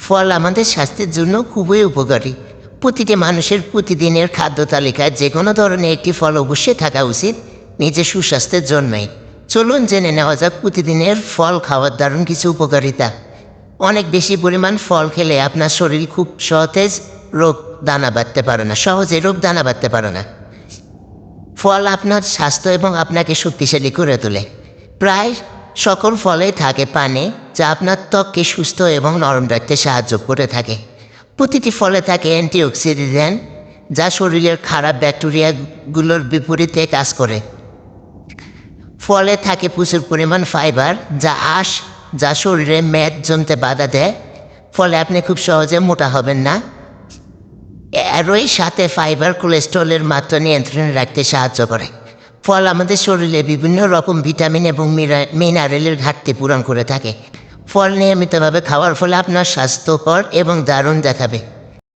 ফল আমাদের স্বাস্থ্যের জন্য খুবই উপকারী। প্রতিটি মানুষের প্রতিদিনের খাদ্য তালিকায় যে কোনো ধরনের একটি ফল অবশ্যই থাকা উচিত নিজের সুস্বাস্থ্যের জন্যই। চলুন জেনে নেওয়া যাক প্রতিদিনের ফল খাওয়ার দারুণ কিছু উপকারিতা। অনেক বেশি পরিমাণ ফল খেলে আপনার শরীর খুব সহজে রোগ দানা বাঁধতে পারে না। ফল আপনার স্বাস্থ্য এবং আপনাকে শক্তিশালী করে তোলে। প্রায় সকল ফলেই থাকে পানি, যা আপনার ত্বককে সুস্থ এবং নরম রাখতে সাহায্য করে থাকে। প্রতিটি ফলে থাকে অ্যান্টিঅক্সিডেন্ট, যা শরীরের খারাপ ব্যাকটেরিয়াগুলোর বিপরীতে কাজ করে। ফলে থাকে প্রচুর পরিমাণ ফাইবার, যা শরীরে মেদ জমতে বাধা দেয়, ফলে আপনি খুব সহজে মোটা হবেন না। এরই সাথে ফাইবার কোলেস্ট্রলের মাত্রা নিয়ন্ত্রণে রাখতে সাহায্য করে। ফল আমাদের শরীরে বিভিন্ন রকম ভিটামিন এবং মিনারেলের ঘাটতি পূরণ করে থাকে। ফল নিয়মিতভাবে খাওয়ার ফলে আপনার স্বাস্থ্যকর এবং দারুণ দেখাবে।